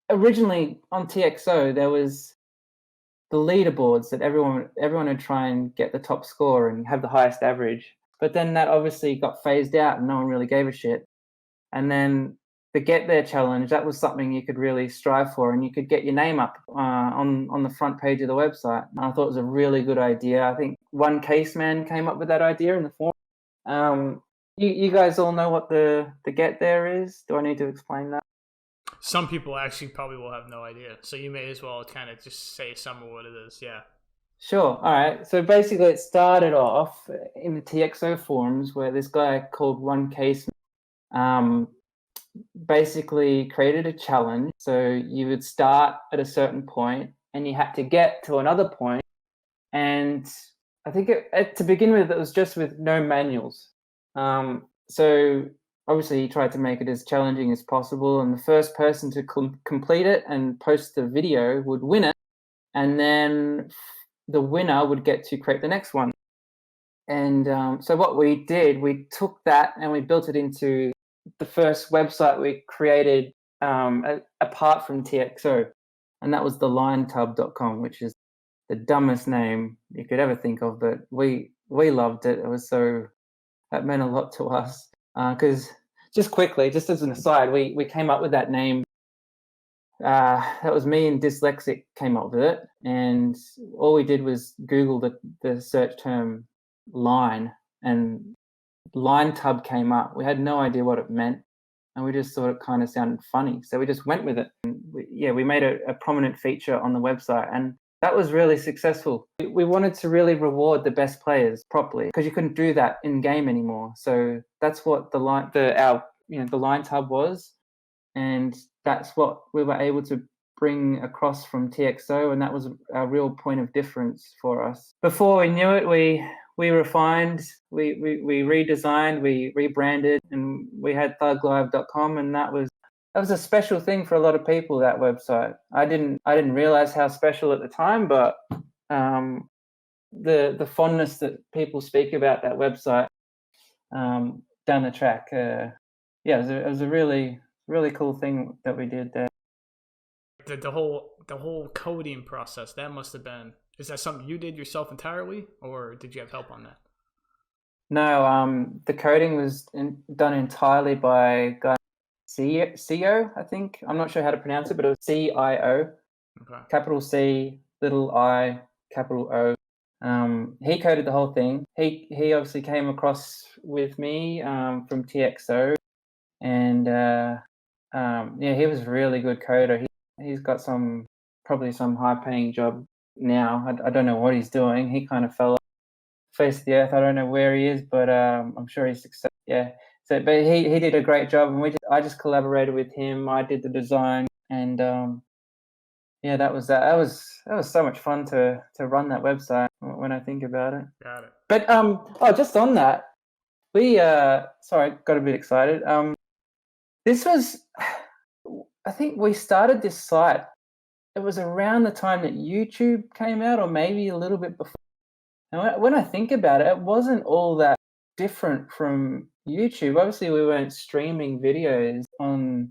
originally on TXO there was the leaderboards that everyone would try and get the top score and have the highest average. But then that obviously got phased out and no one really gave a shit. And then the Get There challenge, that was something you could really strive for, and you could get your name up on the front page of the website. And I thought it was a really good idea. I think one caseman came up with that idea in the forum. You guys all know what the Get There is? Do I need to explain that? Some people actually probably will have no idea, so you may as well kind of just say some of what it is. Yeah. Sure. All right. So basically, it started off in the TXO forums where this guy called One Case basically created a challenge. So you would start at a certain point and you had to get to another point. And I think to begin with, it was just with no manuals. So obviously, he tried to make it as challenging as possible. And the first person to complete it and post the video would win it. And then the winner would get to create the next one. And so what we did, we took that and we built it into the first website we created apart from TXO. And that was thelinetub.com, which is the dumbest name you could ever think of. But we loved it. It was that meant a lot to us. Because just quickly, just as an aside, we came up with that name. That was me and Dyslexic came up with it, and all we did was Google the search term line, and line tub came up. We had no idea what it meant, and we just thought it kind of sounded funny, so we just went with it. And we made a prominent feature on the website, and that was really successful. We wanted to really reward the best players properly because you couldn't do that in game anymore. So that's what the line tub was, and that's what we were able to bring across from TXO, and that was a real point of difference for us. Before we knew it, we refined, we redesigned, we rebranded, and we had thuglive.com, and that was a special thing for a lot of people, that website. I didn't realize how special at the time, but the fondness that people speak about that website down the track, it was a really cool thing that we did there. The whole coding process, that must have been, is that something you did yourself entirely, or did you have help on that? No, the coding was done entirely by a guy CEO, I think. I'm not sure how to pronounce it, but it was CIO. Okay. Capital C, little I, capital O. He coded the whole thing. He obviously came across with me from TXO, and he was a really good coder. He's got probably some high-paying job now. I don't know what he's doing. He kind of fell off the face of the earth. I don't know where he is, but I'm sure he's successful. Yeah. So, but he did a great job, and I just collaborated with him. I did the design, and that was that. That was so much fun to run that website when I think about it. Got it. But just on that, we sorry, got a bit excited. This was, I think we started this site. It was around the time that YouTube came out, or maybe a little bit before. And when I think about it, it wasn't all that different from YouTube. Obviously, we weren't streaming videos on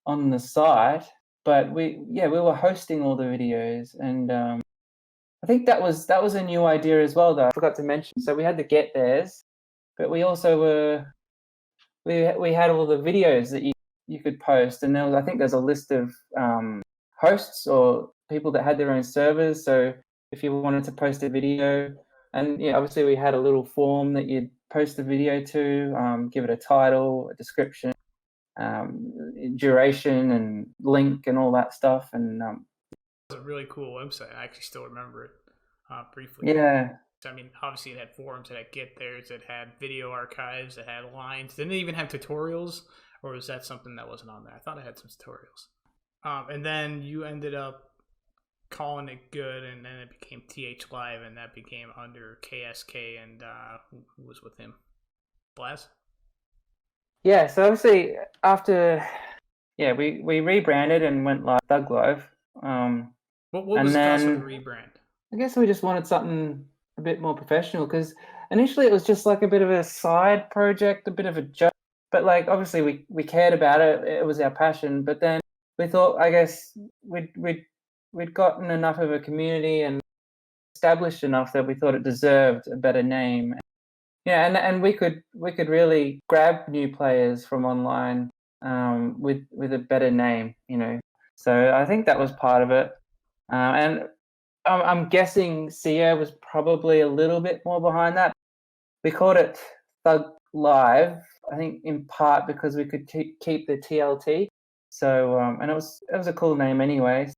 the site, but we were hosting all the videos, and I think that was a new idea as well, though. I forgot to mention. So we had the Get Theirs, but we also we had all the videos that you could post, and I think there's a list of hosts or people that had their own servers. So if you wanted to post a video, and obviously we had a little form that you'd post the video to, give it a title, a description, duration, and link, and all that stuff. And it was a really cool website. I actually still remember it briefly. Yeah. I mean, obviously it had forums, it had Get Theirs, it had video archives, it had lines. Didn't it even have tutorials, or was that something that wasn't on there? I thought it had some tutorials. And then you ended up calling it good, and then it became TH Live, and that became under KSK, and who was with him? Blaz? Yeah, so obviously after, we rebranded and went like Thug Live. What was the cost of the rebrand? I guess we just wanted something a bit more professional, because initially it was just like a bit of a side project, a bit of a joke, but like obviously we cared about it. It was our passion, but then we thought, I guess, we'd gotten enough of a community and established enough that we thought it deserved a better name. Yeah, and we could really grab new players from online with a better name, you know. So I think that was part of it, and I'm guessing Sia was probably a little bit more behind that. We called it Thug Live, I think, in part because we could keep the tLT. So and it was a cool name anyway.